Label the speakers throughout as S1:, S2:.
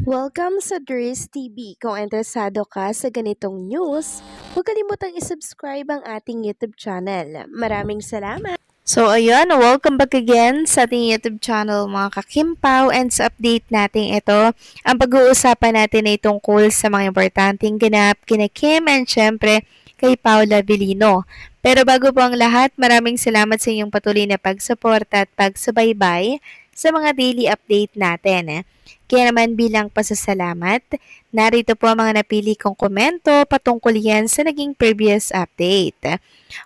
S1: Welcome sa Dries TV. Kung interesado ka sa ganitong news, huwag kalimutang isubscribe ang ating YouTube channel. Maraming salamat!
S2: So ayun, welcome back again sa ating YouTube channel mga kakimpaw, and sa update natin ito, ang pag-uusapan natin ay tungkol sa mga importanteng ganap kina Kim and syempre kay Paula Avellino. Pero bago po ang lahat, maraming salamat sa inyong patuloy na pagsuporta at pagsubaybay sa mga daily update natin. Kaya naman bilang pasasalamat, narito po ang mga napili kong komento patungkol yan sa naging previous update.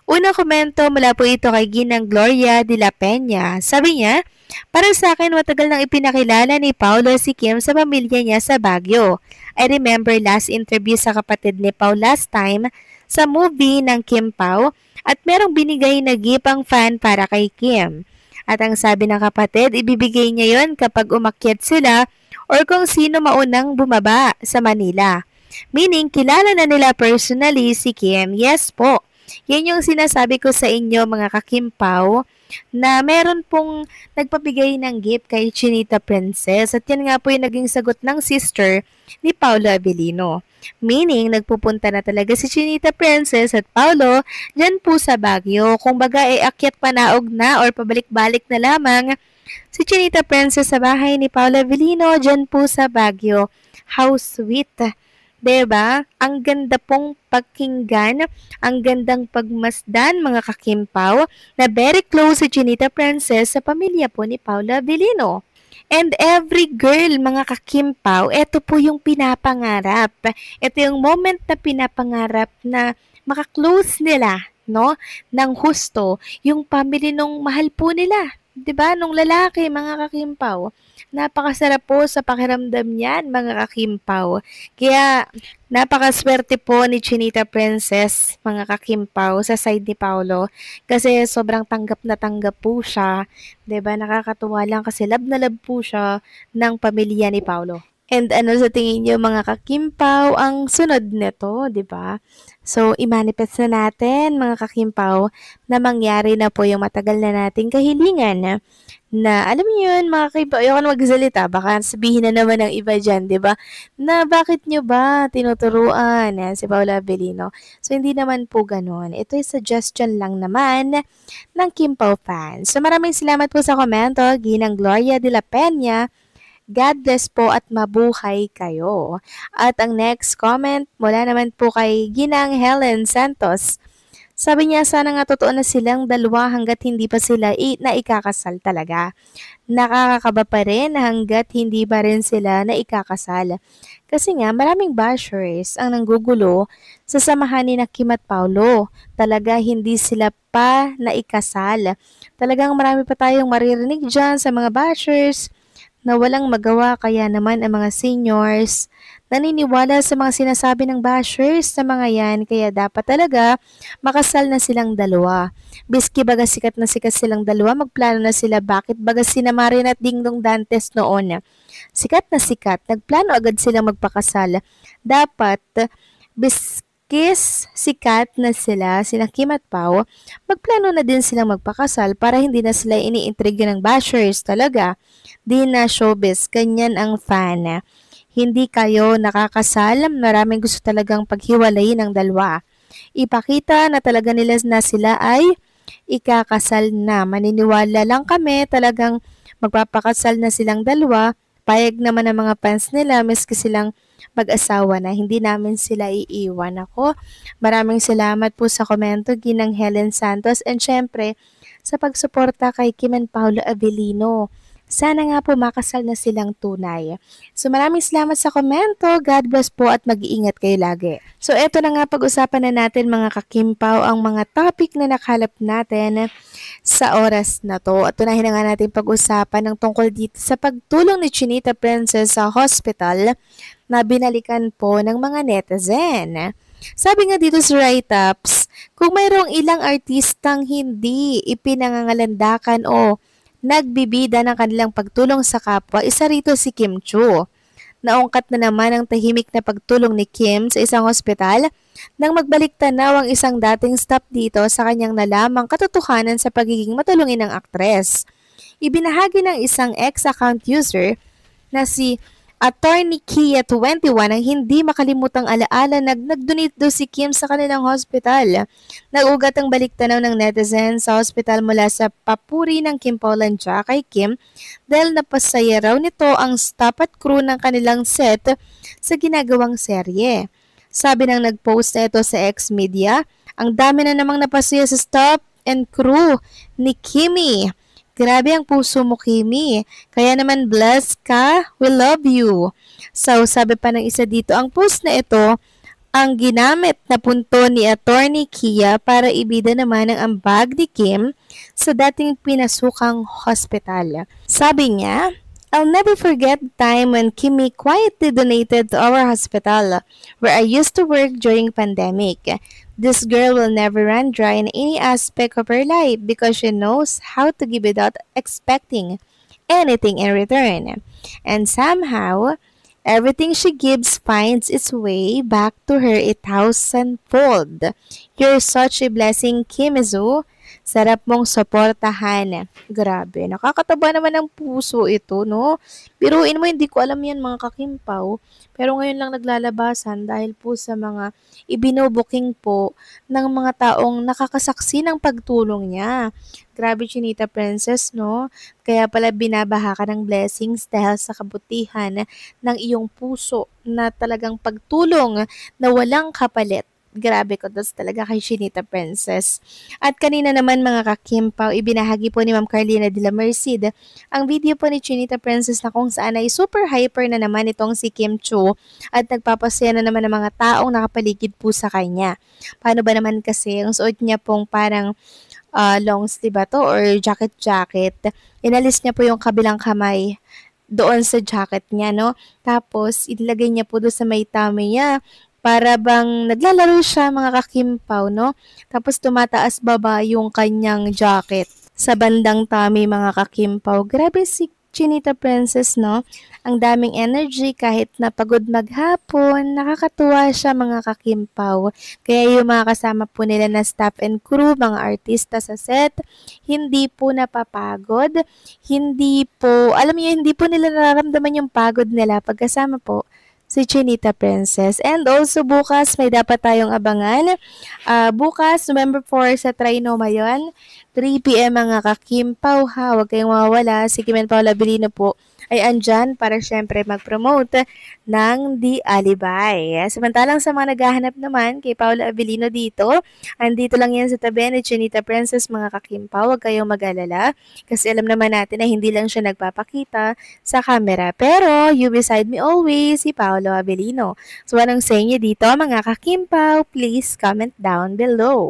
S2: Unang komento mula po ito kay Ginang Gloria de la Peña. Sabi niya, para sa akin matagal nang ipinakilala ni Paulo si Kim sa pamilya niya sa Baguio. I remember last interview sa kapatid ni Pau last time sa movie ng Kim Pao at merong binigay na gift ang fan para kay Kim. At ang sabi ng kapatid, ibibigay niya yon kapag umakyat sila or kung sino maunang bumaba sa Manila. Meaning, kilala na nila personally si Kim. Yes po. Yan yung sinasabi ko sa inyo mga kakimpaw na meron pong nagpabigay ng gift kay Chinita Princess at yan nga po yung naging sagot ng sister ni Paolo Avellino. Meaning, nagpupunta na talaga si Chinita Princess at Paolo dyan po sa Baguio. Kung baga akyat panaog na or pabalik-balik na lamang si Chinita Princess sa bahay ni Paolo Avellino dyan po sa Baguio. How sweet! Diba? Ang ganda pong pakinggan, ang gandang pagmasdan mga kakimpaw na very close si Chinita Princess sa pamilya po ni Paula Avellino. And every girl, mga kakimpaw, ito po yung pinapangarap. Ito yung moment na pinapangarap na makaklose nila, no? Ng husto, yung family nung mahal po nila. 'Di ba? Nung lalaki, mga kakimpaw. Napakasarap po sa pakiramdam niyan, mga kakimpaw. Kaya, napakaswerte po ni Chinita Princess, mga kakimpaw, sa side ni Paolo. Kasi sobrang tanggap na tanggap po siya. 'Di ba? Nakakatuwa lang kasi love na love po siya ng pamilya ni Paolo. And ano sa tingin niyo mga kakimpaw ang sunod nito, 'di ba? So, i-manifest na natin mga kakimpaw na mangyari na po yung matagal na nating kahilingan na alam niyo yun mga kakimpaw, ayoko na magsalita, baka sabihin na naman ng iba dyan, 'di ba? Na bakit niyo ba tinuturuan si Paula Avellino? So, hindi naman po ganun. Ito ay suggestion lang naman ng Kimpaw fans. So, maraming salamat po sa komento, Ginang Gloria de la Peña. God bless po at mabuhay kayo. At ang next comment mula naman po kay Ginang Helen Santos. Sabi niya, sana nga totoo na silang dalawa hanggat hindi pa sila naikakasal talaga. Nakakakaba pa rin hanggat hindi pa rin sila naikakasal. Kasi nga, maraming bashers ang nanggugulo sa samahan ni Kim at Paulo. Talaga hindi sila pa naikasal. Talagang marami pa tayong maririnig dyan sa mga bashers na walang magawa, kaya naman ang mga seniors naniniwala sa mga sinasabi ng bashers sa mga yan, kaya dapat talaga makasal na silang dalawa. Biski baga sikat na sikat silang dalawa, magplano na sila. Bakit baga sina Marin at Dingdong Dantes noon? Sikat na sikat, nagplano agad silang magpakasal. Dapat biskis sikat na sila Kim at Pao, magplano na din silang magpakasal para hindi na sila iniintriga ng bashers talaga. Di na showbiz, ganyan ang fan. Hindi kayo nakakasal, maraming gusto talagang paghiwalayin ng dalawa. Ipakita na talaga nila na sila ay ikakasal na. Maniniwala lang kami talagang magpapakasal na silang dalawa. Payag naman ang mga fans nila maski silang mag-asawa na. Hindi namin sila iiwan. Ako, maraming salamat po sa komento, Ginang Helen Santos, and syempre sa pagsuporta kay Kim and Paolo Avellino. Sana nga po makasal na silang tunay. So maraming salamat sa komento. God bless po at mag-iingat kayo lagi. So eto na nga, pag-usapan na natin mga kakimpaw ang mga topic na nakalap natin sa oras na to. At tunahin na nga natin pag-usapan ng tungkol dito sa pagtulong ni Chinita Princess sa hospital na binalikan po ng mga netizen. Sabi nga dito sa write-ups, kung mayroong ilang artistang hindi ipinangangalandakan o nagbibida ng kanilang pagtulong sa kapwa, isa rito si Kim Chiu. Naungkat na naman ang tahimik na pagtulong ni Kim sa isang ospital nang magbalik tanaw ang isang dating staff dito sa kanyang nalamang katotohanan sa pagiging matulungin ng aktres. Ibinahagi ng isang ex-account user na si Attorney Kia 21 ang hindi makalimutang alaala nag-donate daw si Kim sa kanilang hospital. Nag-ugat ang baliktanaw ng netizen sa hospital mula sa papuri ng Kim Paulancha kay Kim dahil napasaya raw nito ang staff at crew ng kanilang set sa ginagawang serye. Sabi ng nag-post na ito sa X-Media, ang dami na namang napasaya sa staff and crew ni Kimi. Grabe ang puso mo, Kimi. Kaya naman blessed ka. We love you. So, sabi pa ng isa dito, ang post na ito, ang ginamit na punto ni Attorney Kia para ibida naman ang ambag ni Kim sa dating pinasukang hospital. Sabi niya, I'll never forget the time when Kimi quietly donated to our hospital where I used to work during pandemic. This girl will never run dry in any aspect of her life because she knows how to give without expecting anything in return. And somehow, everything she gives finds its way back to her 1,000-fold. You're such a blessing, Kim Izu. Sarap mong suportahan. Grabe, nakakataba naman ng puso ito, no? Biruin mo, hindi ko alam yan mga kakimpaw. Pero ngayon lang naglalabasan dahil po sa mga ibinubuking po ng mga taong nakakasaksi ng pagtulong niya. Grabe, Chinita Princess, no? Kaya pala binabaha ka ng blessings dahil sa kabutihan ng iyong puso na talagang pagtulong na walang kapalit. Grabe ko dos talaga kay Chinita Princess. At kanina naman mga kakimpaw, ibinahagi po ni Ma'am Carlina de la Merced ang video po ni Chinita Princess na kung saan ay super hyper na naman itong si Kim Chiu at nagpapasaya na naman ng mga taong nakapaligid po sa kanya. Paano ba naman kasi ang suot niya pong parang long sleeve ba to or jacket-jacket. Inalis niya po yung kabilang kamay doon sa jacket niya, no? Tapos, ilagay niya po doon sa may tummy niya para bang naglalaro siya mga kakimpaw, no? Tapos tumataas baba yung kanyang jacket sa bandang tummy mga kakimpaw. Grabe si Chinita Princess, no? Ang daming energy kahit napagod maghapon. Nakakatuwa siya mga kakimpaw. Kaya yung mga kasama po nila na staff and crew, mga artista sa set, hindi po napapagod. Hindi po, alam niyo, hindi po nila nararamdaman yung pagod nila pagkasama po si Chinita Princess. And also bukas may dapat tayong abangan. Bukas, November 4 sa Trinoma yun. 3 p.m. mga kakimpaw ha. Huwag kayong mawawala. Si Kim and Paula Abilino po ay andyan para syempre mag-promote ng The Alibay. Samantalang sa mga naghahanap naman kay Paula Abilino dito, andito lang yan sa tabi ni Chinita Princess mga kakimpaw. Huwag kayong mag-alala kasi alam naman natin na hindi lang siya nagpapakita sa camera. Pero you beside me always, si Paolo Abilino. So anong sa inyo dito mga kakimpaw? Please comment down below.